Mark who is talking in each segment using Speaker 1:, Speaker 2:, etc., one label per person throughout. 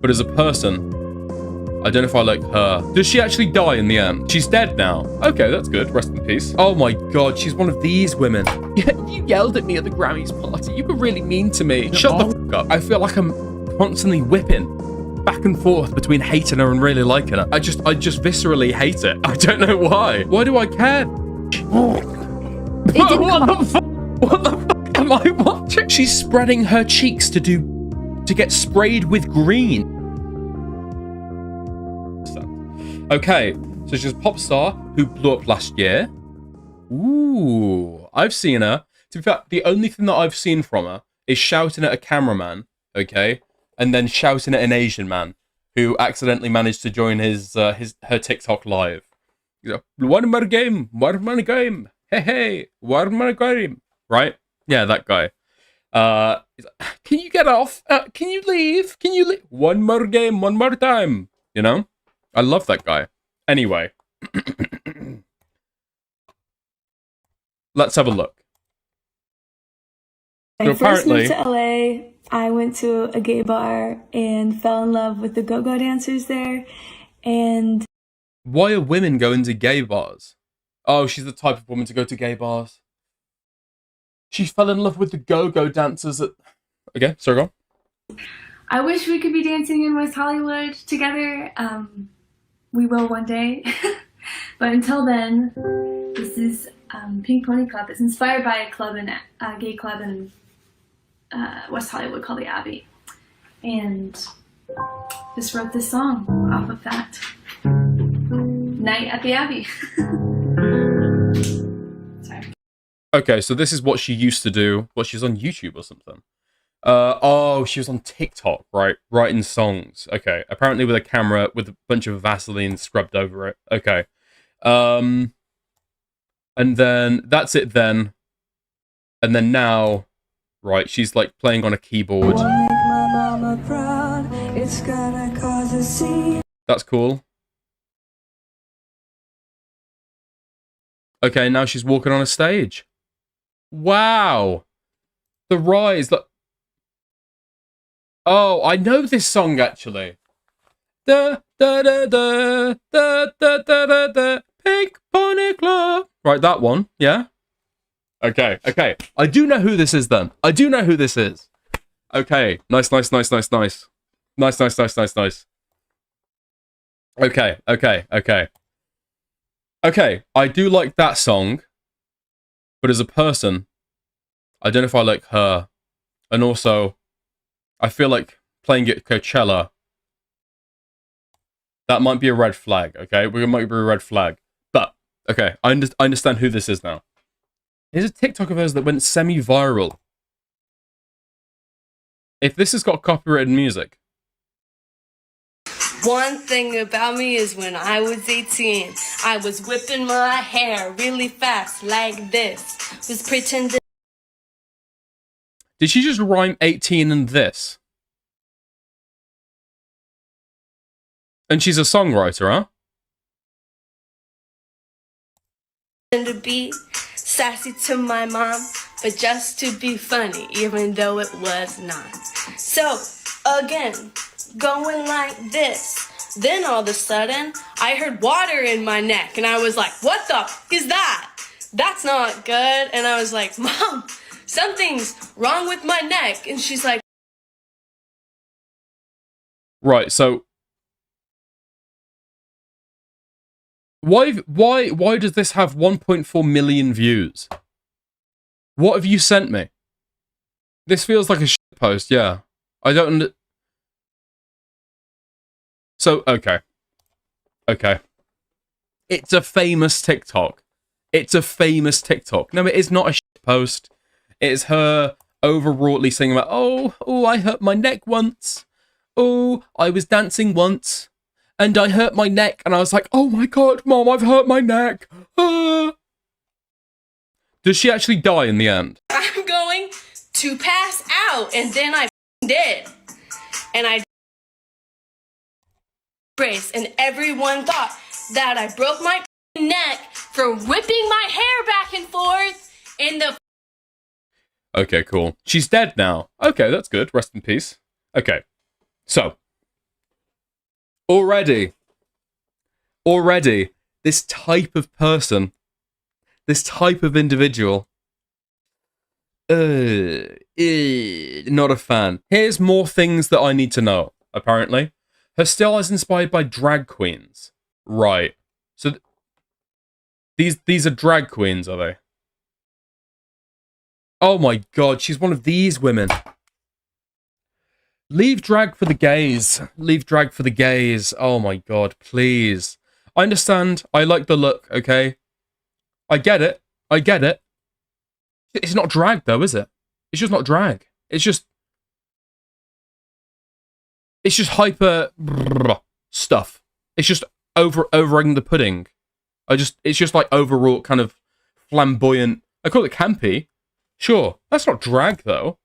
Speaker 1: but as a person, I don't know if I like her. Does she actually die in the end? She's dead now. Okay, that's good. Rest in peace. Oh my god, she's one of these women. Yeah, you yelled at me at the Grammys party. You were really mean to me. Shut the fuck up. I feel like I'm constantly whipping back and forth between hating her and really liking her. I just viscerally hate it. I don't know why. Why do I care? What the fuck? What the fuck am I watching? She's spreading her cheeks to get sprayed with green. Okay, so she's a pop star who blew up last year. Ooh, I've seen her. To be fair, the only thing that I've seen from her is shouting at a cameraman, okay, and then shouting at an Asian man who accidentally managed to join her TikTok live. He's like, one more game, hey hey, one more game, right? Yeah, that guy. He's like, can you get off? Can you leave? Can you leave? One more game, one more time. You know, I love that guy. Anyway, let's have a look.
Speaker 2: When I first moved to LA, I went to a gay bar and fell in love with the go-go dancers there. And
Speaker 1: why are women going to gay bars? Oh, she's the type of woman to go to gay bars. She fell in love with the go-go dancers at... Okay, sorry, go on.
Speaker 2: I wish we could be dancing in West Hollywood together. We will one day. But until then, this is Pink Pony Club. It's inspired by a gay club in West Hollywood called the Abbey. And just wrote this song off of that night at the Abbey. Sorry.
Speaker 1: Okay, so this is what she used to do. Well, she's on YouTube or something. Oh, she was on TikTok, right? Writing songs. Okay, apparently with a camera with a bunch of Vaseline scrubbed over it. Okay. And then that's it then. And then now, right, she's like playing on a keyboard. That's cool. Okay, now she's walking on a stage. Wow. The rise. Look. Oh, I know this song actually. Da da da da da da da da da. Pink Pony Club. Right, that one. Yeah. Okay. Okay. I do know who this is then. I do know who this is. Okay. Nice, nice, nice, nice, nice. Nice, nice, nice, nice, nice. Okay. Okay. Okay. Okay. I do like that song, but as a person, I don't know if I like her. And also, I feel like playing it at Coachella, that might be a red flag, okay? We might be a red flag. But, okay, I understand who this is now. Here's a TikTok of hers that went semi-viral. If this has got copyrighted music.
Speaker 3: One thing about me is when I was 18, I was whipping my hair really fast like this. Was pretending.
Speaker 1: Did she just rhyme 18 and this? And she's a songwriter, huh?
Speaker 3: To be sassy to my mom, but just to be funny, even though it was not. So, again, going like this. Then all of a sudden, I heard water in my neck, and I was like, what the f is that? That's not good. And I was like, Mom, something's wrong with my neck. And she's like,
Speaker 1: right, so why does this have 1.4 million views? What have you sent me? This feels like a shit post, yeah. I don't So, okay. Okay. It's a famous TikTok. It's a famous TikTok. No, it is not a shit post. It is her overwroughtly singing about, oh, I hurt my neck once. Oh, I was dancing once. And I hurt my neck. And I was like, oh my god, Mom, I've hurt my neck. Ah. Does she actually die in the end?
Speaker 3: I'm going to pass out. And then I did. And I brace. And everyone thought that I broke my neck for whipping my hair back and forth in the...
Speaker 1: Okay, cool. She's dead now. Okay, that's good. Rest in peace. Okay, so Already, this type of person, this type of individual, not a fan. Here's more things that I need to know, apparently. Her style is inspired by drag queens. Right. So these are drag queens, are they? Oh my god, she's one of these women. Leave drag for the gays. Leave drag for the gays. Oh my god, please. I understand. I like the look, okay? I get it. I get it. It's not drag, though, is it? It's just not drag. It's just hyper stuff. It's just over-egging the pudding. It's just like overall kind of flamboyant. I call it campy. Sure. That's not drag, though.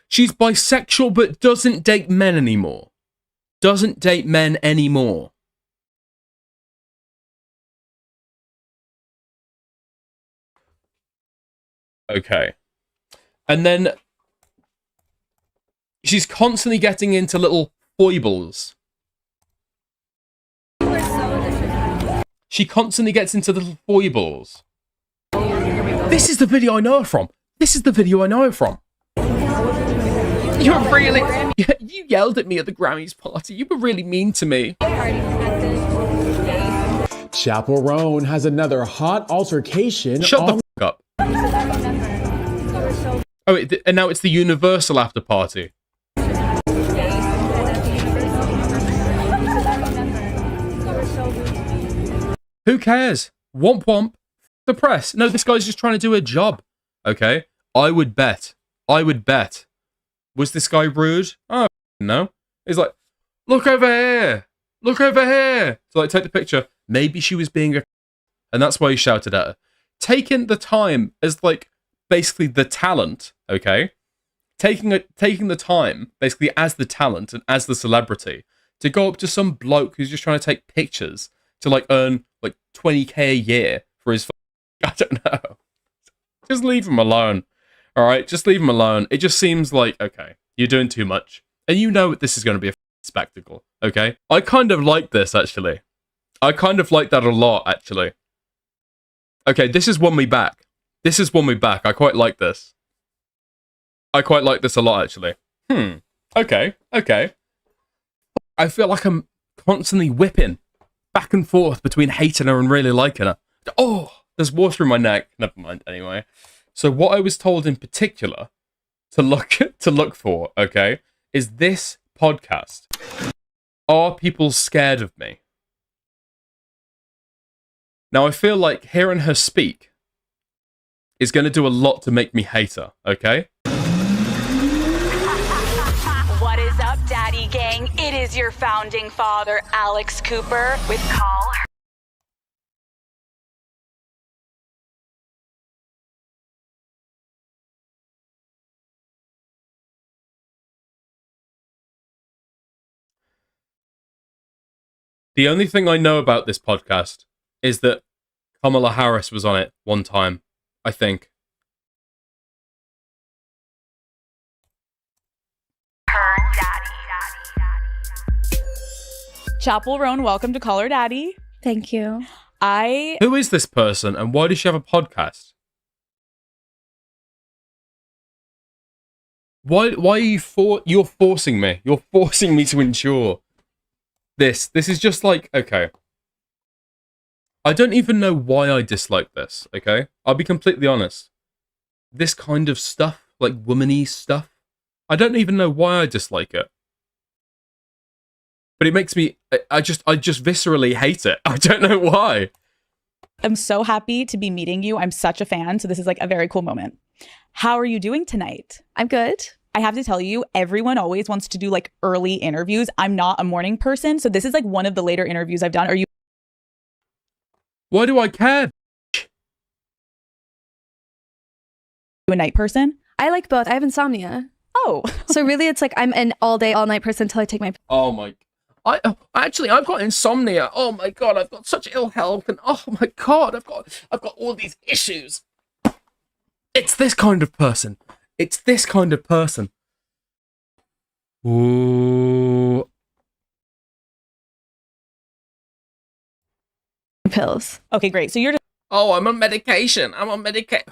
Speaker 1: She's bisexual, but doesn't date men anymore. Doesn't date men anymore. Okay. And then she's constantly getting into little foibles. She constantly gets into little foibles. This is the video I know her from. This is the video I know her from. You were really... You yelled at me at the Grammys party. You were really mean to me.
Speaker 4: Chappell Roan has another hot altercation.
Speaker 1: Shut the f*** up. Oh, and now it's the Universal after party. Who cares? Womp womp. The press. No, this guy's just trying to do a job. Okay? I would bet. Was this guy rude? Oh, no. He's like, look over here. Look over here. So, like, take the picture. Maybe she was being a... And that's why he shouted at her. Taking the time as, like, basically the talent, okay? Taking the time, basically, as the talent and as the celebrity, to go up to some bloke who's just trying to take pictures to, like, earn, like, 20k a year for his... I don't know. Just leave him alone. Alright, just leave him alone. It just seems like, okay, you're doing too much. And you know this is going to be a spectacle, okay? I kind of like this, actually. I kind of like that a lot, actually. Okay, this is won me back. This has won me back. I quite like this. I quite like this a lot, actually. Okay. I feel like I'm constantly whipping back and forth between hating her and really liking her. Oh, there's water in my neck. Never mind, anyway. So what I was told in particular to look for, okay, is this podcast. Are people scared of me? Now I feel like hearing her speak is going to do a lot to make me hate her, okay?
Speaker 5: What is up, Daddy Gang? It is your founding father, Alex Cooper, with Call Her.
Speaker 1: The only thing I know about this podcast is that Kamala Harris was on it one time, I think.
Speaker 5: Her Daddy.
Speaker 6: Chappell Roan, welcome to Call Her Daddy.
Speaker 2: Thank you.
Speaker 1: Who is this person and why does she have a podcast? Why are you're forcing me? You're forcing me to endure this. This is just like, okay. I don't even know why I dislike this, okay? I'll be completely honest. This kind of stuff, like womany stuff, I don't even know why I dislike it. But it makes me, I just viscerally hate it. I don't know why.
Speaker 6: I'm so happy to be meeting you. I'm such a fan, so this is like a very cool moment. How are you doing tonight?
Speaker 7: I'm good.
Speaker 6: I have to tell you, everyone always wants to do like early interviews. I'm not a morning person, so this is like one of the later interviews I've done. Are you
Speaker 1: Why do I care?
Speaker 6: a night person?
Speaker 7: I like both. I have insomnia.
Speaker 6: Oh.
Speaker 7: So really it's like I'm an all day, all night person until I take my...
Speaker 1: Oh my... I've got insomnia. Oh my god, I've got such ill health, and oh my god, I've got all these issues. It's this kind of person. It's this kind of person. Ooh.
Speaker 7: pills.
Speaker 6: Okay, great. So you're just
Speaker 1: Oh, I'm on medication. I'm on medication.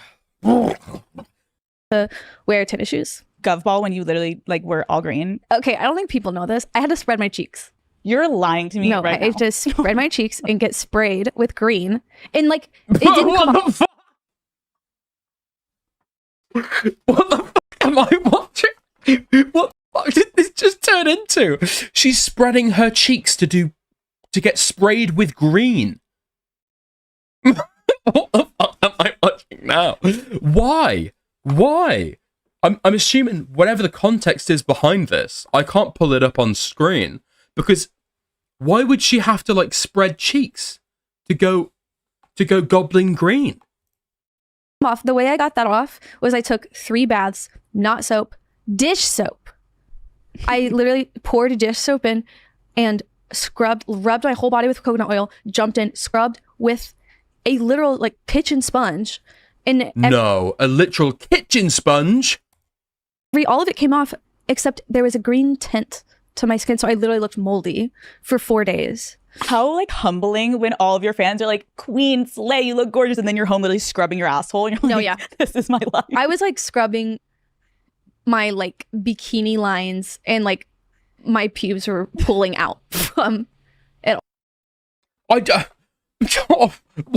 Speaker 7: Wear tennis shoes.
Speaker 6: govball when you literally like were all green.
Speaker 7: Okay, I don't think people know this. I had to spread my cheeks.
Speaker 6: You're lying to me
Speaker 7: No,
Speaker 6: right
Speaker 7: I
Speaker 6: now.
Speaker 7: just spread my cheeks and get sprayed with green. And like, it didn't
Speaker 1: What
Speaker 7: come
Speaker 1: the fuck? What the fuck am I watching? What the fuck did this just turn into? She's spreading her cheeks to get sprayed with green. What the fuck am I watching now? Why? Why? I'm assuming whatever the context is behind this, I can't pull it up on screen because why would she have to like spread cheeks to go goblin green?
Speaker 7: off. The way I got that off was I took 3 baths, not soap, dish soap. I literally poured dish soap in and rubbed my whole body with coconut oil, jumped in, scrubbed with a literal like kitchen sponge. And
Speaker 1: No, a literal kitchen sponge.
Speaker 7: all of it came off except there was a green tint to my skin. So I literally looked moldy for 4 days.
Speaker 6: How like humbling when all of your fans are like, Queen, slay, you look gorgeous, and then you're home literally scrubbing your asshole and you're like,
Speaker 7: No, yeah.
Speaker 6: This is my life.
Speaker 7: I was like scrubbing my like bikini lines and like my pubes were pulling out from it.
Speaker 1: Why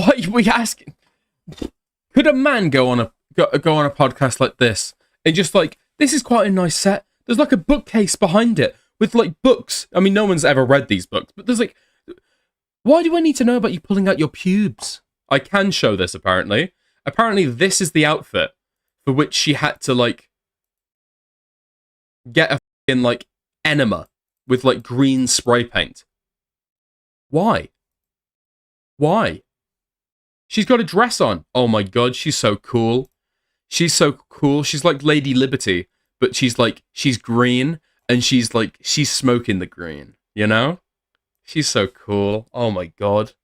Speaker 1: are we asking? Could a man go on a podcast like this and just like, this is quite a nice set. There's like a bookcase behind it with like books. I mean, no one's ever read these books, but there's like, why do I need to know about you pulling out your pubes? I can show this apparently. Apparently this is the outfit for which she had to like get a fucking like enema with like green spray paint. Why? Why? She's got a dress on. Oh my god, she's so cool. She's so cool. She's like Lady Liberty, but she's green and she's smoking the green, you know? She's so cool. Oh my god.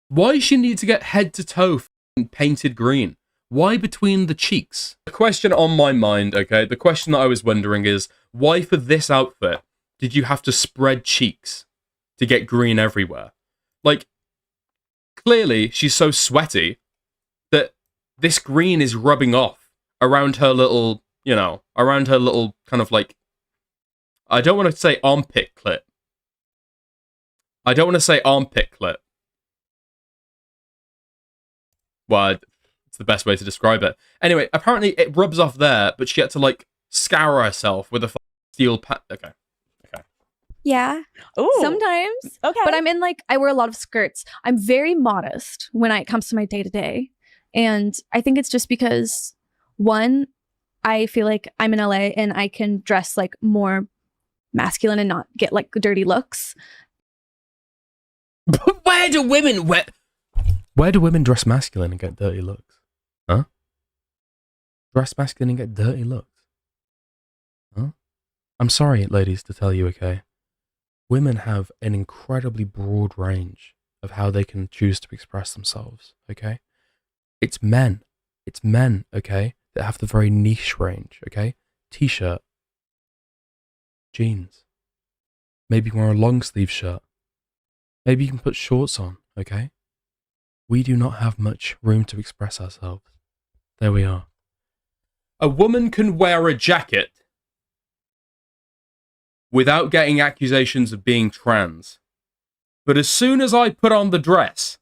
Speaker 1: Why does she need to get head to toe painted green? Why between the cheeks? The question on my mind, okay, the question that I was wondering is, why for this outfit did you have to spread cheeks to get green everywhere? Like, clearly she's so sweaty that this green is rubbing off around her little, you know, around her little kind of like, I don't want to say armpit clip. I don't want to say armpit clip. Well, it's the best way to describe it. Anyway, apparently it rubs off there, but she had to like scour herself with a steel pat. Okay.
Speaker 7: Yeah.
Speaker 6: Ooh.
Speaker 7: Sometimes.
Speaker 6: Okay.
Speaker 7: But I'm in like, I wear a lot of skirts. I'm very modest when it comes to my day to day. And I think it's just because, one, I feel like I'm in LA and I can dress like more masculine and not get like dirty looks.
Speaker 1: But where do women dress masculine and get dirty looks? Huh? Dress masculine and get dirty looks? Huh? I'm sorry, ladies, to tell you, okay? Women have an incredibly broad range of how they can choose to express themselves, okay? It's men, okay, that have the very niche range, okay? T-shirt, jeans, maybe wear a long sleeve shirt, maybe you can put shorts on, okay? We do not have much room to express ourselves. There we are. A woman can wear a jacket without getting accusations of being trans. But as soon as I put on the dress,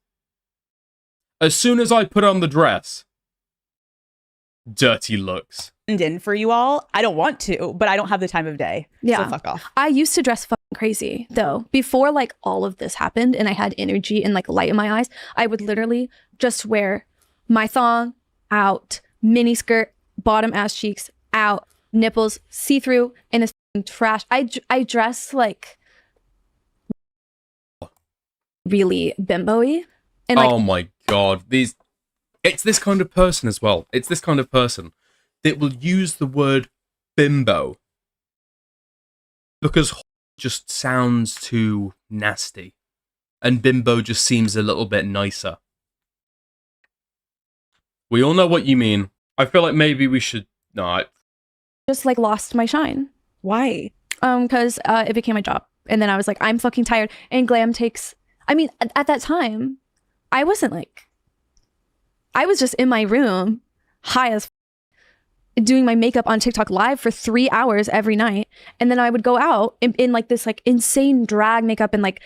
Speaker 1: dirty looks.
Speaker 6: In for you all. I don't want to, but I don't have the time of day.
Speaker 7: Yeah.
Speaker 6: So fuck off.
Speaker 7: I used to dress fucking crazy though. Before like all of this happened and I had energy and like light in my eyes, I would literally just wear my thong out, mini skirt, bottom ass cheeks out, nipples see-through, and a trash. I dress like really bimbo-y. And like,
Speaker 1: Oh my god, it's this kind of person as well. It's this kind of person that will use the word bimbo because just sounds too nasty, and bimbo just seems a little bit nicer. We all know what you mean. I feel like maybe we should
Speaker 7: just like lost my shine.
Speaker 6: Why?
Speaker 7: Because it became my job. And then I was like, I'm fucking tired. And glam takes, I mean, at that time, I wasn't like, I was just in my room, high as doing my makeup on TikTok live for 3 hours every night. And then I would go out in like this like insane drag makeup and like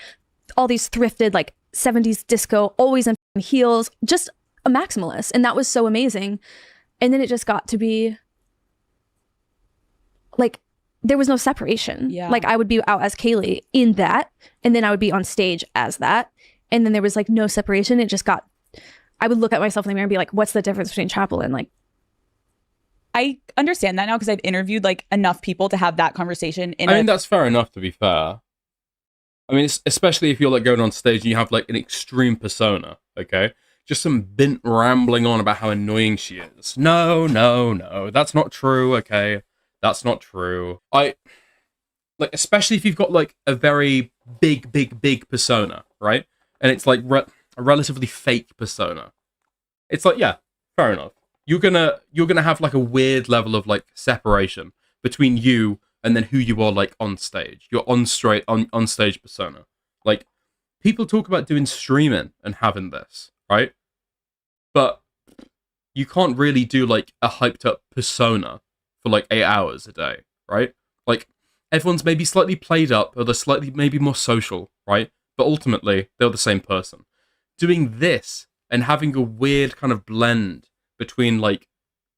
Speaker 7: all these thrifted like 70s disco, always in heels, just a maximalist. And that was so amazing. And then it just got to be like, there was no separation.
Speaker 6: Yeah.
Speaker 7: Like I would be out as Kaylee in that, and then I would be on stage as that. And then there was like no separation. It just got, I would look at myself in the mirror and be like, what's the difference between Chappell and like,
Speaker 6: I understand that now because I've interviewed like enough people to have that conversation.
Speaker 1: I mean, that's fair enough, to be fair. I mean, especially if you're like going on stage and you have like an extreme persona, okay? Just some bint rambling on about how annoying she is. No, that's not true, okay? That's not true. Like, especially if you've got like a very big persona, right? And it's like a relatively fake persona. It's like, yeah, fair enough. You're gonna have like a weird level of like separation between you and then who you are like on stage. Your on stage persona. Like, people talk about doing streaming and having this, right? But you can't really do like a hyped up persona for like 8 hours a day, right? Like, everyone's maybe slightly played up or they're slightly maybe more social, right? But ultimately, they're the same person. Doing this and having a weird kind of blend between like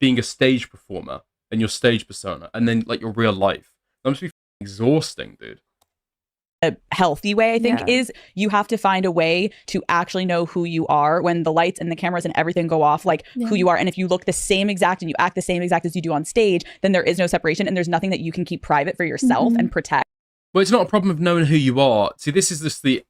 Speaker 1: being a stage performer and your stage persona and then like your real life, that must be exhausting, dude.
Speaker 6: A healthy way, I think, is you have to find a way to actually know who you are when the lights and the cameras and everything go off, like who you are. And if you look the same exact and you act the same exact as you do on stage, then there is no separation and there's nothing that you can keep private for yourself and protect.
Speaker 1: Well, it's not a problem of knowing who you are. See, this is just the...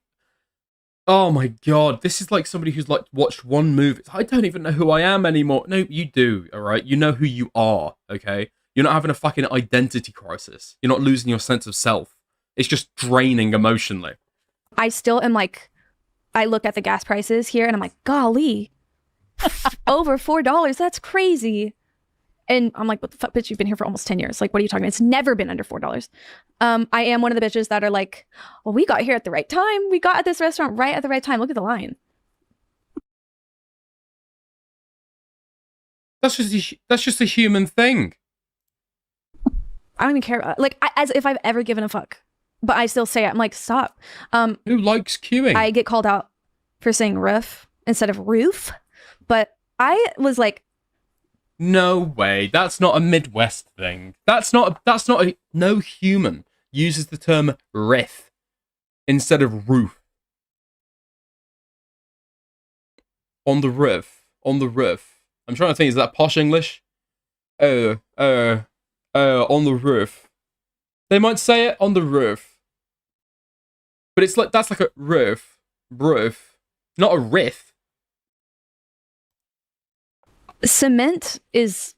Speaker 1: Oh my God, this is like somebody who's like watched one movie. I don't even know who I am anymore. No, you do, all right? You know who you are, okay? You're not having a fucking identity crisis. You're not losing your sense of self. It's just draining emotionally.
Speaker 7: I still am like, I look at the gas prices here and I'm like, golly, over $4. That's crazy. And I'm like, what the fuck, bitch, you've been here for almost 10 years. Like, what are you talking about? It's never been under $4. I am one of the bitches that are like, well, we got here at the right time. We got at this restaurant right at the right time. Look at the line.
Speaker 1: That's just a human thing.
Speaker 7: I don't even care. Like, as if I've ever given a fuck. But I still say it. I'm like, stop.
Speaker 1: Who likes queuing?
Speaker 7: I get called out for saying roof instead of roof. But I was like,
Speaker 1: no way. That's not a Midwest thing. No human uses the term riff instead of roof. On the roof. I'm trying to think, is that posh English? On the roof. They might say it on the roof. But it's like, that's like a roof, not a riff.
Speaker 7: cement is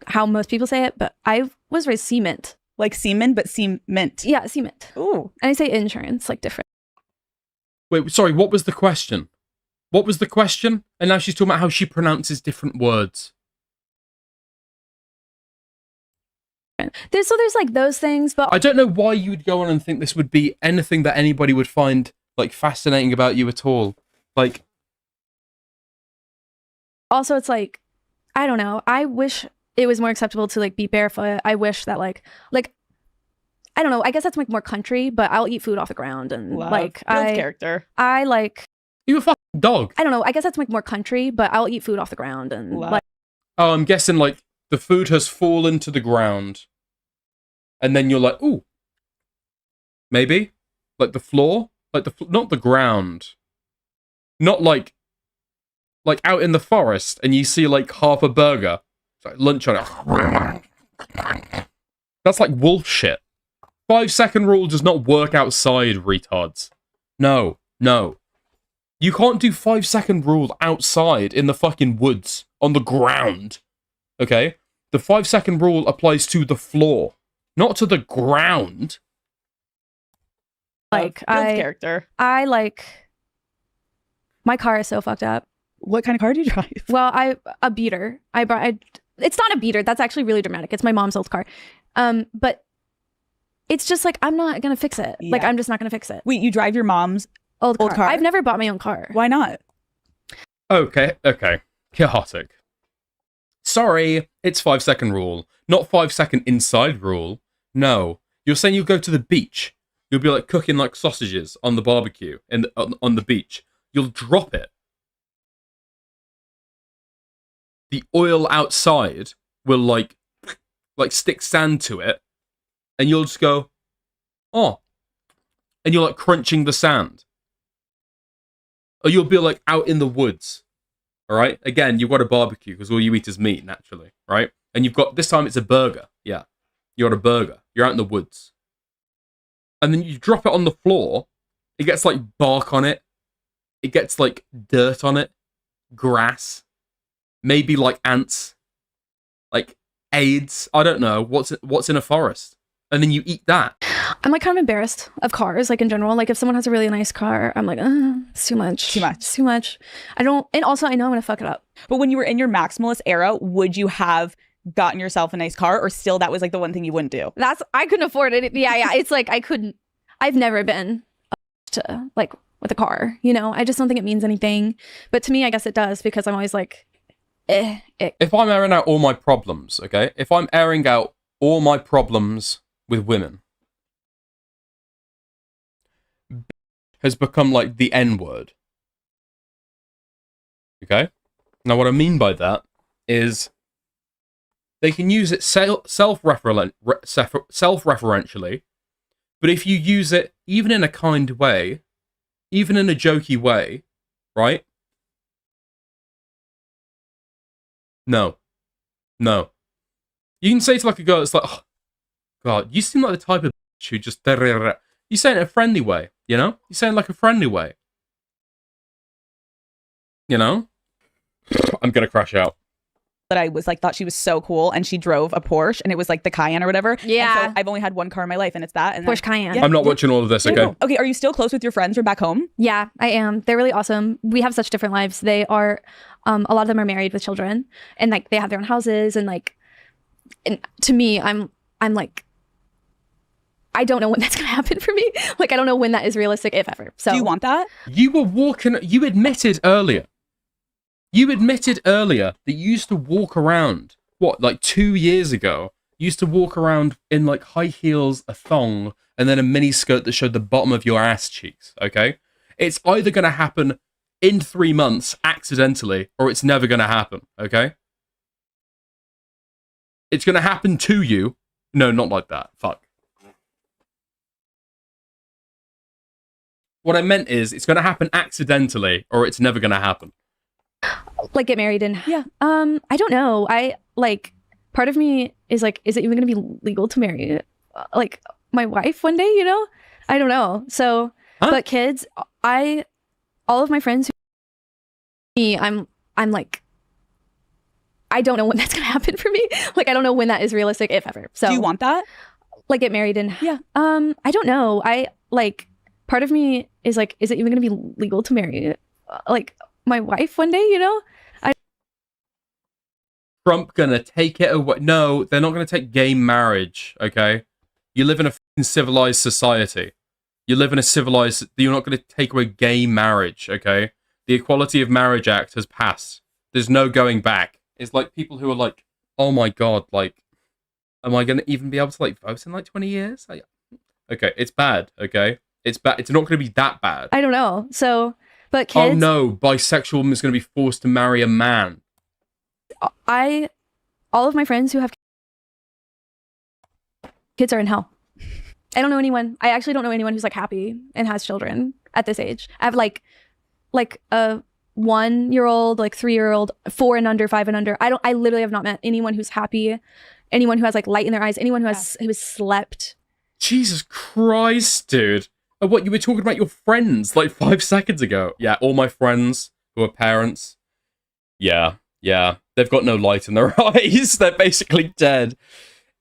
Speaker 7: how most people say it, but I was raised cement.
Speaker 6: Like semen, but cement.
Speaker 7: Yeah, cement.
Speaker 6: Ooh.
Speaker 7: And I say insurance, like different.
Speaker 1: Wait, sorry, what was the question? What was the question? And now she's talking about how she pronounces different words.
Speaker 7: There's like those things, but
Speaker 1: I don't know why you would go on and think this would be anything that anybody would find like fascinating about you at all. Like,
Speaker 7: also it's like, I don't know. I wish it was more acceptable to like be barefoot. I wish that like I don't know. I guess that's like more country, but I'll eat food off the ground and
Speaker 6: Love.
Speaker 7: like
Speaker 6: Builds character.
Speaker 7: I like.
Speaker 1: you a fucking dog.
Speaker 7: I don't know. I guess that's like more country, but I'll eat food off the ground and
Speaker 6: Love.
Speaker 7: like.
Speaker 1: Oh, I'm guessing like the food has fallen to the ground, and then you're like, ooh, maybe like the floor, like not the ground, not like out in the forest, and you see like half a burger, it's like lunch on it. That's like wolf shit. 5-second rule does not work outside, retards. No. You can't do 5-second rule outside in the fucking woods on the ground. Okay? The 5-second rule applies to the floor, not to the ground.
Speaker 7: Like
Speaker 6: character.
Speaker 7: I like. My car is so fucked up.
Speaker 6: What kind of car do you drive?
Speaker 7: Well, a beater. It's not a beater. That's actually really dramatic. It's my mom's old car. But it's just like, I'm not gonna fix it.
Speaker 6: Yeah.
Speaker 7: Like, I'm just not gonna fix it.
Speaker 6: Wait, you drive your mom's
Speaker 7: Old car.
Speaker 6: car?
Speaker 7: I've never bought my own car.
Speaker 6: Why not?
Speaker 1: Okay. Chaotic. Sorry, it's 5-second rule, not 5-second inside rule. No, you're saying you'll go to the beach. You'll be like cooking like sausages on the barbecue and on the beach. You'll drop it. The oil outside will like stick sand to it, and you'll just go, oh, and you're like crunching the sand. Or you'll be like out in the woods. All right. Again, you've got a barbecue because all you eat is meat naturally, right? And you've got this time it's a burger. Yeah, you got a burger. You're out in the woods, and then you drop it on the floor. It gets like bark on it. It gets like dirt on it, grass, maybe like ants, like AIDS. I don't know what's in a forest, and then you eat that.
Speaker 7: I'm like kind of embarrassed of cars, like in general. Like if someone has a really nice car, I'm like, it's too much. Too much. I don't, and also I know I'm gonna fuck it up.
Speaker 6: But when you were in your maximalist era, would you have gotten yourself a nice car, or still that was like the one thing you wouldn't do?
Speaker 7: I couldn't afford it. Yeah. It's like I've never been to like with a car, you know? I just don't think it means anything. But to me, I guess it does, because I'm always like,
Speaker 1: If I'm airing out all my problems, okay? If I'm airing out all my problems with women, has become like the N-word. Okay? Now what I mean by that is they can use it self-referentially, but if you use it even in a kind way, even in a jokey way, right? No. You can say to like a girl, it's like, oh, God, you seem like the type of bitch who just... You say it in a friendly way, you know? You say it like a friendly way. You know? I'm gonna crash out.
Speaker 6: That I was like, thought she was so cool, and she drove a Porsche, and it was like the Cayenne or whatever.
Speaker 7: Yeah.
Speaker 6: And so I've only had one car in my life, and it's that. And
Speaker 7: Porsche Cayenne.
Speaker 6: Yeah.
Speaker 1: I'm not watching all of this, okay?
Speaker 6: Okay, are you still close with your friends from back home?
Speaker 7: Yeah, I am. They're really awesome. We have such different lives. They are, a lot of them are married with children, and like they have their own houses, and like, and to me, I'm like, I don't know when that's gonna happen for me. Like, I don't know when that is realistic, if ever. So,
Speaker 6: do you want that?
Speaker 1: You admitted earlier that you used to walk around, what, like 2 years ago, you used to walk around in like high heels, a thong, and then a mini skirt that showed the bottom of your ass cheeks, okay? It's either going to happen in 3 months, accidentally, or it's never going to happen, okay? It's going to happen to you. No, not like that. Fuck. What I meant is, it's going to happen accidentally, or it's never going to happen.
Speaker 7: like, get married and
Speaker 6: Yeah.
Speaker 7: I don't know. I like, part of me is like, is it even gonna be legal to marry like my wife one day? You know, I don't know. So, but kids, all of my friends, I'm like, I don't know when that's gonna happen for me. Like, I don't know when that is realistic, if ever. So,
Speaker 6: do you want that?
Speaker 7: Like, get married and
Speaker 6: yeah.
Speaker 7: I don't know. I like, part of me is like, is it even gonna be legal to marry like my wife one day? You know,
Speaker 1: Trump gonna take it away? No, they're not gonna take gay marriage. Okay, you live in a fucking civilized society. You live in a civilized. You're not gonna take away gay marriage. Okay, the Equality of Marriage Act has passed. There's no going back. It's like people who are like, oh my god, like, am I gonna even be able to like vote in like 20 years? Like, okay, it's bad. Okay, it's bad. It's not gonna be that bad.
Speaker 7: I don't know. So, but kids.
Speaker 1: Oh no, bisexual woman is gonna be forced to marry a man.
Speaker 7: All of my friends who have kids are in hell. I don't know anyone. I actually don't know anyone who's like happy and has children at this age. I have like a 1-year-old, like 3-year-old, 4 and under, 5 and under. I literally have not met anyone who's happy, anyone who has like light in their eyes, anyone who has slept.
Speaker 1: Jesus Christ, dude. What, you were talking about your friends like 5 seconds ago? Yeah, all my friends who are parents. Yeah. They've got no light in their eyes. They're basically dead.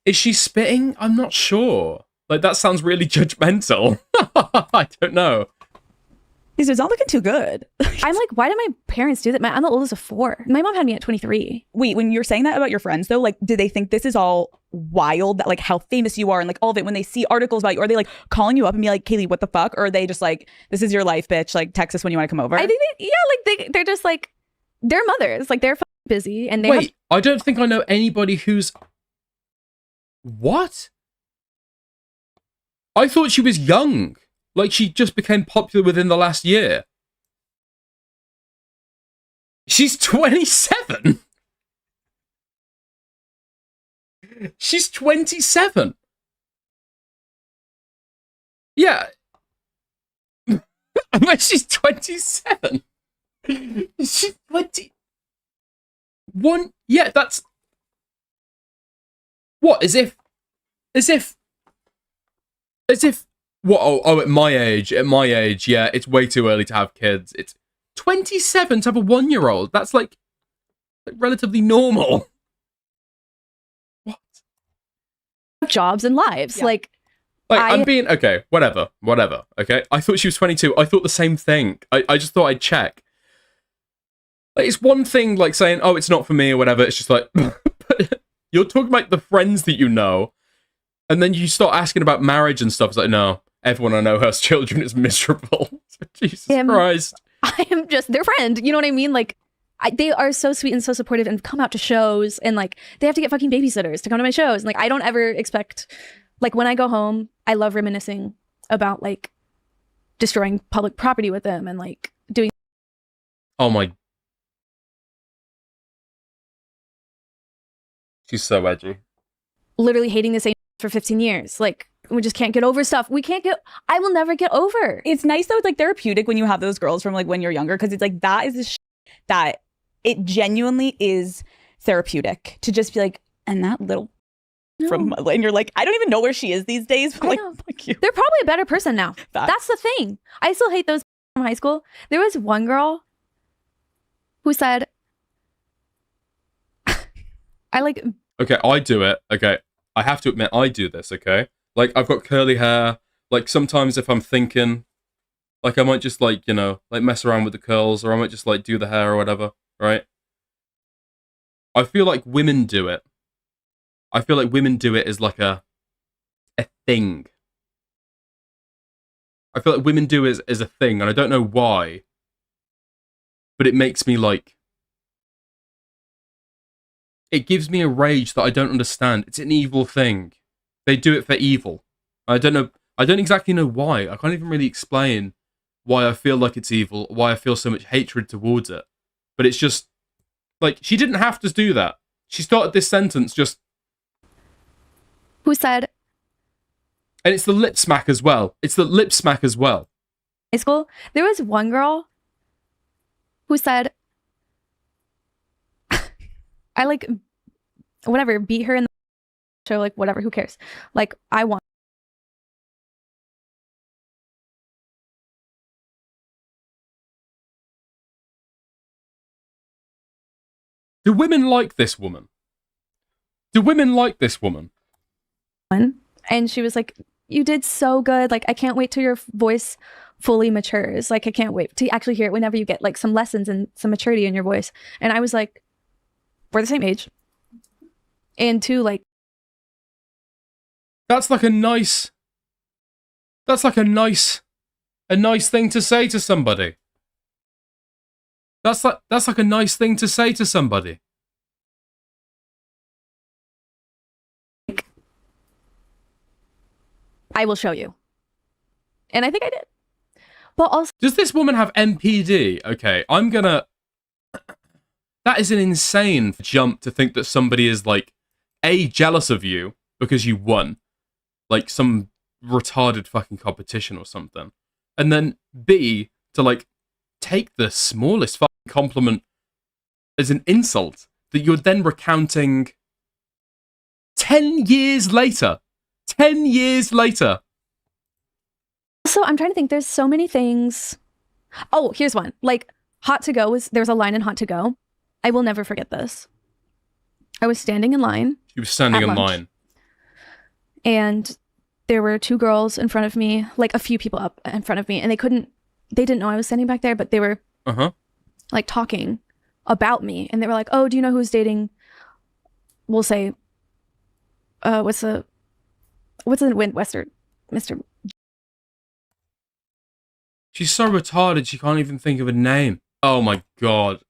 Speaker 1: Is she spitting? I'm not sure. Like, that sounds really judgmental. I don't know.
Speaker 6: It's not looking too good.
Speaker 7: I'm like, why did my parents do that? I'm the oldest of 4. My mom had me at 23.
Speaker 6: Wait, when you're saying that about your friends, though, like, do they think this is all wild, that like how famous you are and like all of it, when they see articles about you? Are they like calling you up and be like, Kaylee, what the fuck? Or are they just like, this is your life, bitch, like text us when you want to come over?
Speaker 7: I think they're just like, They're mothers. Like, they're busy, and they
Speaker 1: Wait,
Speaker 7: have...
Speaker 1: I don't think I know anybody who's... What? I thought she was young. Like, she just became popular within the last year. She's 27? She's 27. Yeah. But she's 27. She's 21. Yeah, that's... What? As if... What? Oh, at my age, yeah, it's way too early to have kids. It's 27 to have a 1-year-old. That's like relatively normal. What?
Speaker 7: Jobs and lives.
Speaker 6: Yeah.
Speaker 7: Like
Speaker 1: I'm being... Okay, whatever. Okay? I thought she was 22. I thought the same thing. I just thought I'd check. Like, it's one thing, like, saying, oh, it's not for me or whatever. It's just like... But you're talking about the friends that you know, and then you start asking about marriage and stuff. It's like, no, everyone I know who has children is miserable. Jesus Christ.
Speaker 7: I am just their friend. You know what I mean? Like, they are so sweet and so supportive and come out to shows, and like they have to get fucking babysitters to come to my shows. And like, I don't ever expect, like, when I go home, I love reminiscing about like destroying public property with them and like doing...
Speaker 1: Oh my... She's so edgy.
Speaker 7: Literally hating the same for 15 years. Like, we just can't get over stuff. I will never get over.
Speaker 6: It's nice though, it's like therapeutic when you have those girls from like when you're younger, because it's like that is the that it genuinely is therapeutic to just be like, and that little from, and you're like, I don't even know where she is these days, but like, fuck you.
Speaker 7: They're probably a better person now.
Speaker 6: Facts.
Speaker 7: That's the thing. I still hate those from high school. There was one girl who said, I like...
Speaker 1: Okay, I do it. Okay, I have to admit, I do this, okay? Like, I've got curly hair. Like, sometimes if I'm thinking, like, I might just, like, you know, like, mess around with the curls, or I might just, like, do the hair or whatever, right? I feel like women do it. I feel like women do it as, like, a thing. I feel like women do it as a thing, and I don't know why. But it makes me, like... It gives me a rage that I don't understand. It's an evil thing. They do it for evil. I don't know. I don't exactly know why. I can't even really explain why I feel like it's evil, why I feel so much hatred towards it. But it's just... Like, she didn't have to do that. She started this sentence just...
Speaker 7: Who said...
Speaker 1: And it's the lip smack as well. It's the lip smack as well.
Speaker 7: High school, there was one girl who said... I like, whatever, beat her in the show, like, whatever, who cares? Like, I want.
Speaker 1: Do women like this woman? Do women like this woman?
Speaker 7: And she was like, you did so good. Like, I can't wait till your voice fully matures. Like, I can't wait to actually hear it whenever you get, like, some lessons and some maturity in your voice. And I was like, we're the same age. And two, like...
Speaker 1: That's like a nice thing to say to somebody. That's like a nice thing to say to somebody.
Speaker 7: I will show you. And I think I did. But also...
Speaker 1: Does this woman have MPD? Okay, I'm gonna... That is an insane jump to think that somebody is, like, A, jealous of you because you won. Like, some retarded fucking competition or something. And then, B, to, like, take the smallest fucking compliment as an insult that you're then recounting 10 years later. 10 years later.
Speaker 7: So I'm trying to think. There's so many things. Oh, here's one. Like, Hot to Go there's a line in Hot to Go. I will never forget this. I was standing in line.
Speaker 1: She was standing in line.
Speaker 7: And there were two girls in front of me, like a few people up in front of me, and they didn't know I was standing back there, but they were like talking about me. And they were like, oh, do you know who's dating? We'll say, what's the Western, Mr.
Speaker 1: She's so retarded she can't even think of a name. Oh my god.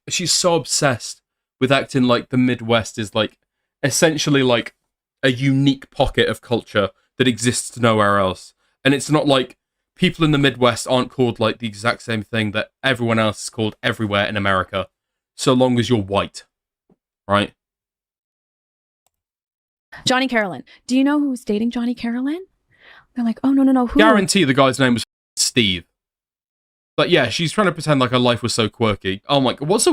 Speaker 1: she's so obsessed with acting like the Midwest is like essentially like a unique pocket of culture that exists nowhere else. And it's not like people in the Midwest aren't called like the exact same thing that everyone else is called everywhere in America, so long as you're white, right?
Speaker 7: Johnny Carolyn. Do you know who's dating Johnny Carolyn? They're like, oh, no, who?
Speaker 1: Guarantee the guy's name was Steve. But yeah, she's trying to pretend like her life was so quirky. Oh my god, what's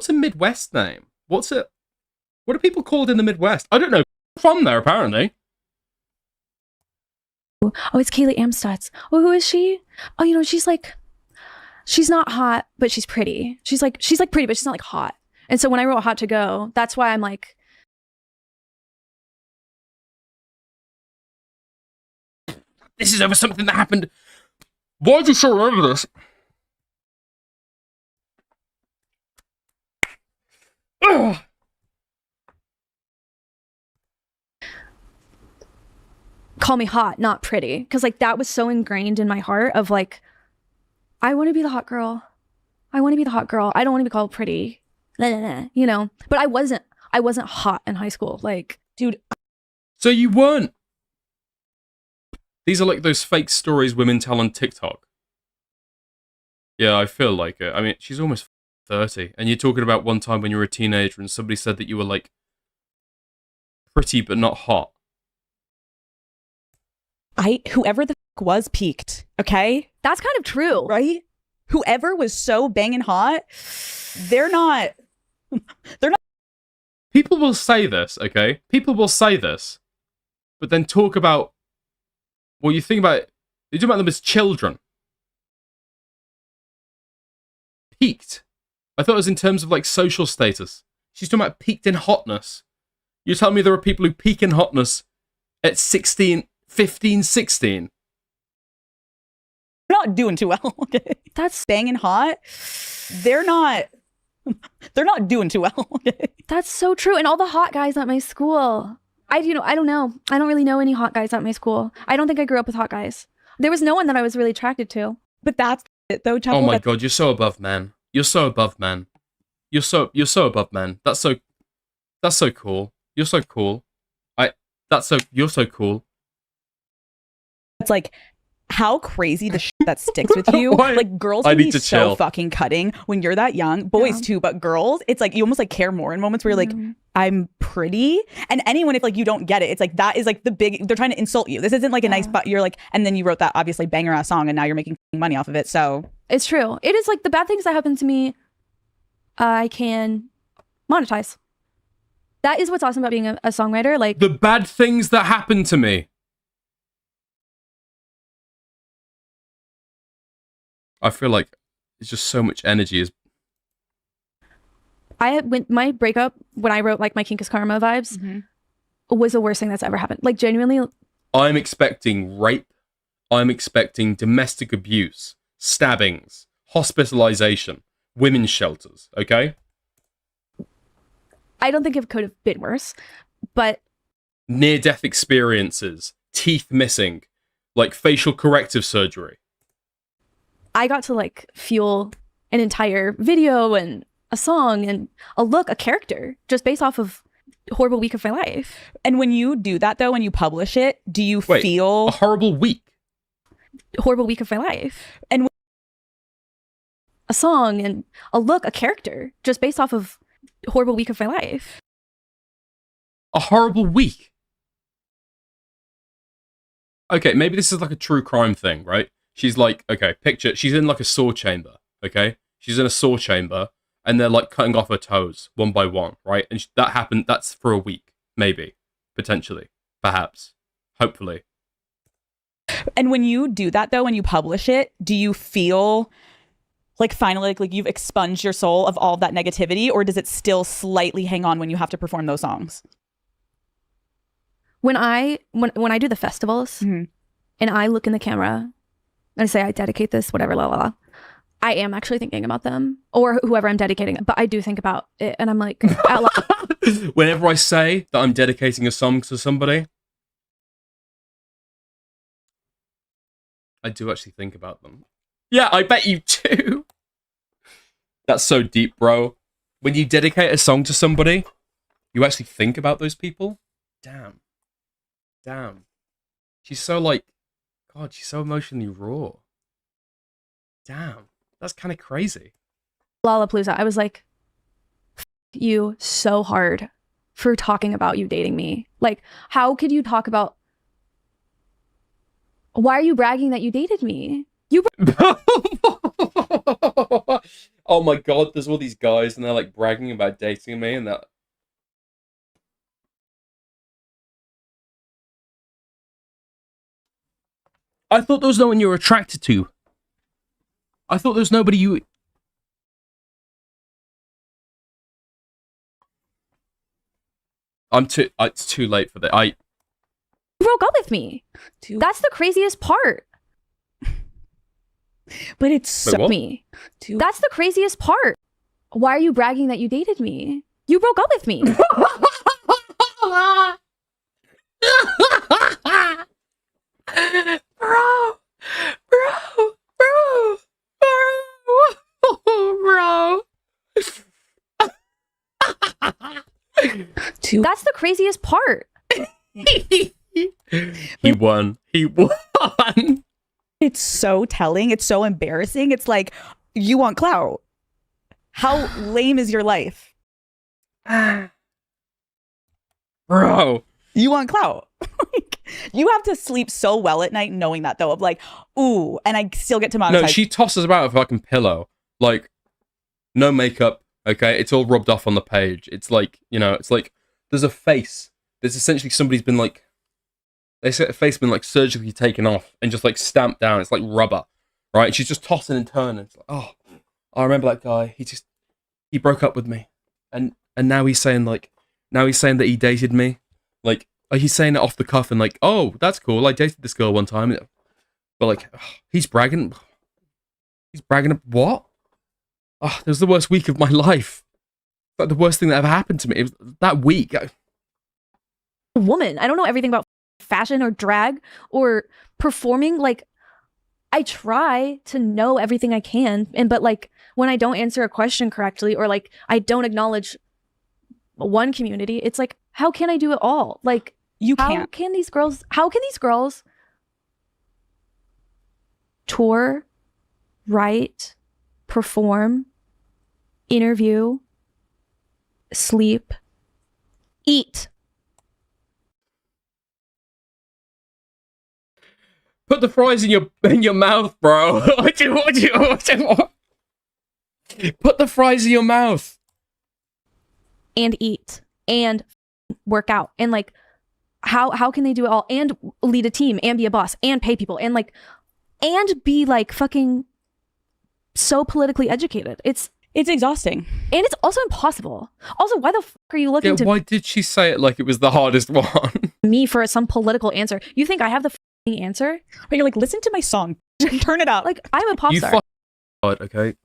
Speaker 1: a Midwest name? What are people called in the Midwest? I don't know. From there, apparently.
Speaker 7: Oh, it's Kaylee Amstutz. Oh, who is she? Oh, you know, she's not hot, but she's pretty. She's like pretty, but she's not like hot. And so when I wrote Hot to Go, that's why I'm like,
Speaker 1: this is over something that happened. Why do you still remember this? Ugh.
Speaker 7: call me hot, not pretty. Because like that was so ingrained in my heart of like, I want to be the hot girl. I want to be the hot girl. I don't want to be called pretty. You know, but I wasn't hot in high school. Like, dude.
Speaker 1: So you weren't. These are like those fake stories women tell on TikTok. Yeah, I feel like it. I mean, she's almost 30. And you're talking about one time when you were a teenager and somebody said that you were like pretty but not hot.
Speaker 6: Whoever the fuck was peaked, okay?
Speaker 7: That's kind of true.
Speaker 6: Right? Whoever was so banging hot, they're not.
Speaker 1: People will say this, okay? People will say this, but then talk about, well, you talk about them as children. Peaked. I thought it was in terms of like social status. She's talking about peaked in hotness. You tell me there are people who peak in hotness at 16, 15, 16.
Speaker 6: They're not doing too well. Okay? That's banging hot. They're not doing too well. Okay?
Speaker 7: That's so true. And all the hot guys at my school. I don't know. I don't really know any hot guys at my school. I don't think I grew up with hot guys. There was no one that I was really attracted to.
Speaker 6: But that's it though, Chappell.
Speaker 1: Oh my god, you're so above man. You're so above man. You're so above man. That's so cool. You're so cool. You're so cool.
Speaker 6: It's like how crazy the shit that sticks with you. Like girls can be so fucking cutting when you're that young. Boys too, but girls, it's like you almost like care more in moments where you're like, I'm pretty. And anyone, if like you don't get it, it's like that is like they're trying to insult you. This isn't like a nice, but you're like, and then you wrote that obviously banger ass song and now you're making money off of it. So
Speaker 7: it's true. It is like the bad things that happen to me, I can monetize. That is what's awesome about being a songwriter. Like
Speaker 1: the bad things that happen to me. I feel like it's just so much energy.
Speaker 7: My breakup when I wrote like my Kink is Karma vibes was the worst thing that's ever happened. Like genuinely.
Speaker 1: I'm expecting rape. I'm expecting domestic abuse, stabbings, hospitalization, women's shelters. Okay.
Speaker 7: I don't think it could have been worse, but
Speaker 1: near-death experiences, teeth missing, like facial corrective surgery.
Speaker 7: I got to like fuel an entire video and a song and a look, a character, just based off of a horrible week of my life.
Speaker 6: And when you do that though, when you publish it, do you feel
Speaker 1: a horrible week?
Speaker 7: Horrible week of my life. And a song and a look, a character, just based off of a horrible week of my life.
Speaker 1: A horrible week? Okay, maybe this is like a true crime thing, right? She's like, okay, picture, she's in like a saw chamber, okay? She's in a saw chamber, and they're like cutting off her toes one by one, right? And that happened, that's for a week, maybe, potentially, perhaps, hopefully.
Speaker 6: And when you do that though, when you publish it, do you feel like finally like you've expunged your soul of all of that negativity, or does it still slightly hang on when you have to perform those songs?
Speaker 7: When I do the festivals and I look in the camera and say I dedicate this, whatever, la la la, I am actually thinking about them or whoever I'm dedicating, but I do think about it, and I'm like, out loud.
Speaker 1: Whenever I say that I'm dedicating a song to somebody, I do actually think about them. Yeah, I bet you do. That's so deep, bro. When you dedicate a song to somebody, you actually think about those people. Damn. Damn. She's so like, God, she's so emotionally raw. Damn. That's kind of crazy.
Speaker 7: Lollapalooza, I was like, F you so hard for talking about you dating me. Like, how could you talk about, why are you bragging that you dated me? You
Speaker 1: Oh my God, there's all these guys and they're like bragging about dating me and that. I thought there was no one you were attracted to. I thought there was nobody you... it's too late for that.
Speaker 7: broke up with me. That's the craziest part.
Speaker 6: But it's so
Speaker 7: me. That's the craziest part. Why are you bragging that you dated me? You broke up with me.
Speaker 1: Bro.
Speaker 7: That's the craziest part.
Speaker 1: He won. He won.
Speaker 6: It's so telling. It's so embarrassing. It's like, you want clout. How lame is your life?
Speaker 1: Bro.
Speaker 6: You want clout. Like, you have to sleep so well at night knowing that, though, of like, ooh, and I still get to monetize.
Speaker 1: No, she tosses about a fucking pillow. Like, no makeup, okay? It's all rubbed off on the page. It's like, you know, it's like, there's a face. There's essentially somebody's been like, they say a face been like surgically taken off and just like stamped down. It's like rubber, right? And she's just tossing and turning. It's like, oh, I remember that guy. He broke up with me, and now he's saying that he dated me. Like, he's saying it off the cuff and like, oh, that's cool. I dated this girl one time, but like, he's bragging. He's bragging up what? Oh, it was the worst week of my life. Like the worst thing that ever happened to me. It was that week.
Speaker 7: Woman, I don't know everything about fashion or drag or performing. Like, I try to know everything I can, but like when I don't answer a question correctly or like I don't acknowledge one community, it's like, how can I do it all? Like,
Speaker 6: you can't.
Speaker 7: How can these girls tour, write, perform, interview, sleep, eat?
Speaker 1: Put the fries in your mouth, bro. What do you? Put the fries in your mouth.
Speaker 7: And eat and work out and like, how can they do it all and lead a team and be a boss and pay people and like and be like fucking so politically educated? It's
Speaker 6: exhausting
Speaker 7: and it's also impossible. Also, why the fuck are you looking to
Speaker 1: why did she say it like it was the hardest one?
Speaker 7: Me for some political answer? You think I have the fucking answer?
Speaker 6: But you're like, listen to my song. Turn it up.
Speaker 7: Like, I'm a pop star.
Speaker 1: Okay.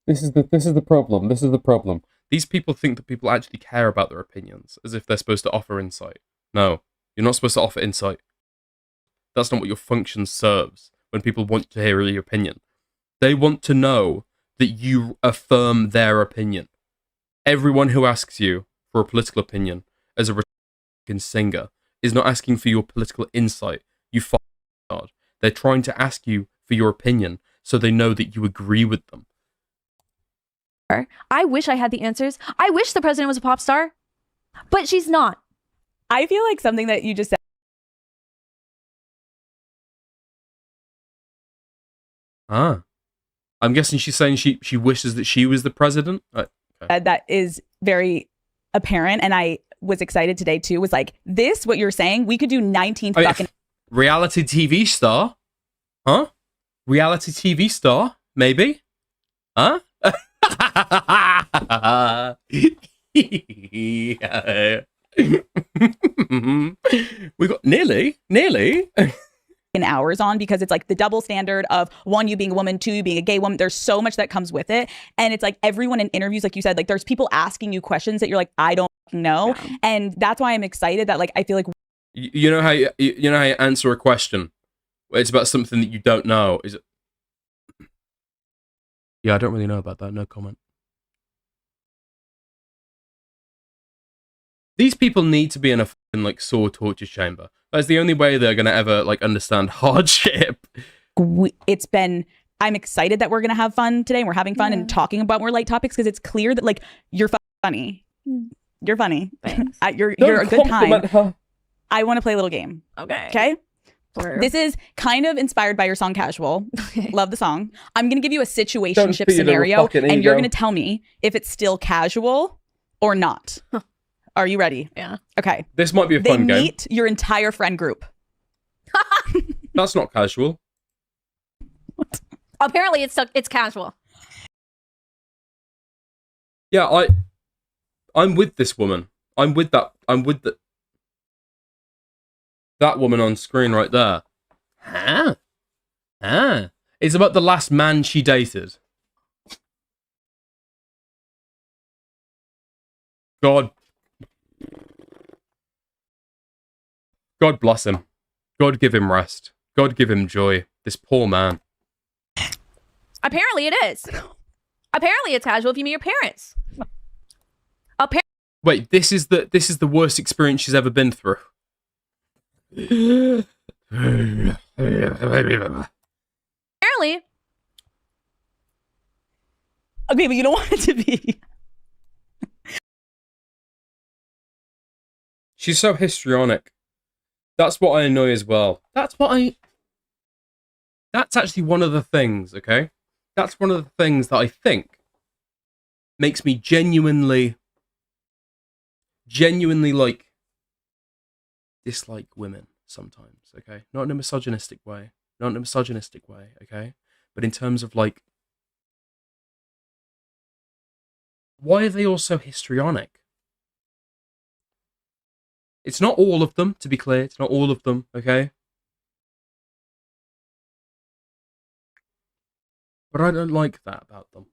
Speaker 1: This is the problem. This is the problem. These people think that people actually care about their opinions, as if they're supposed to offer insight. No, you're not supposed to offer insight. That's not what your function serves when people want to hear your opinion. They want to know that you affirm their opinion. Everyone who asks you for a political opinion as a fucking singer is not asking for your political insight, you fucking. They're trying to ask you for your opinion so they know that you agree with them.
Speaker 7: I wish I had the answers. I wish the president was a pop star, but she's not.
Speaker 6: I feel like something that you just said.
Speaker 1: I'm guessing she's saying she wishes that she was the president. Okay.
Speaker 6: That is very apparent, and I was excited today too. Was like, this, what you're saying, we could do 19 fucking
Speaker 1: reality TV star, huh? Reality TV star, maybe, huh? We got nearly
Speaker 6: hours on, because it's like the double standard of one, you being a woman, two, you being a gay woman. There's so much that comes with it, and it's like everyone in interviews, like you said, like there's people asking you questions that you're like, I don't know. Yeah. And that's why I'm excited that like I feel like
Speaker 1: you know how you answer a question. It's about something that you don't know. Is it? Yeah, I don't really know about that. No comment. These people need to be in a fucking, like, sore torture chamber. That's the only way they're gonna ever, like, understand hardship.
Speaker 6: I'm excited that we're gonna have fun today, and we're having fun and talking about more light topics, because it's clear that, like, you're funny. You're funny. You're a good time.
Speaker 1: Her.
Speaker 6: I want to play a little game. Okay. This is kind of inspired by your song Casual. Love the song. I'm going to give you a situationship scenario, and you're going to tell me if it's still casual or not. Are you ready?
Speaker 7: Yeah.
Speaker 6: Okay.
Speaker 1: This might be a fun game.
Speaker 6: They meet your entire friend group.
Speaker 1: That's not casual.
Speaker 6: What?
Speaker 7: Apparently it's casual.
Speaker 1: Yeah, I'm with this woman. I'm with that woman on screen right there. It's about the last man she dated. God bless him. God give him rest. God give him joy. This poor man.
Speaker 7: Apparently it is. Apparently it's casual if you meet your parents.
Speaker 1: Wait, this is the worst experience she's ever been through.
Speaker 7: Apparently.
Speaker 6: Okay, but you don't want it to be.
Speaker 1: She's so histrionic. That's what I annoy as well. That's actually one of the things, okay? That's one of the things that I think makes me genuinely like dislike women sometimes, okay? Not in a misogynistic way. Okay? But in terms of, like, why are they all so histrionic? It's not all of them, to be clear. It's not all of them, okay? But I don't like that about them.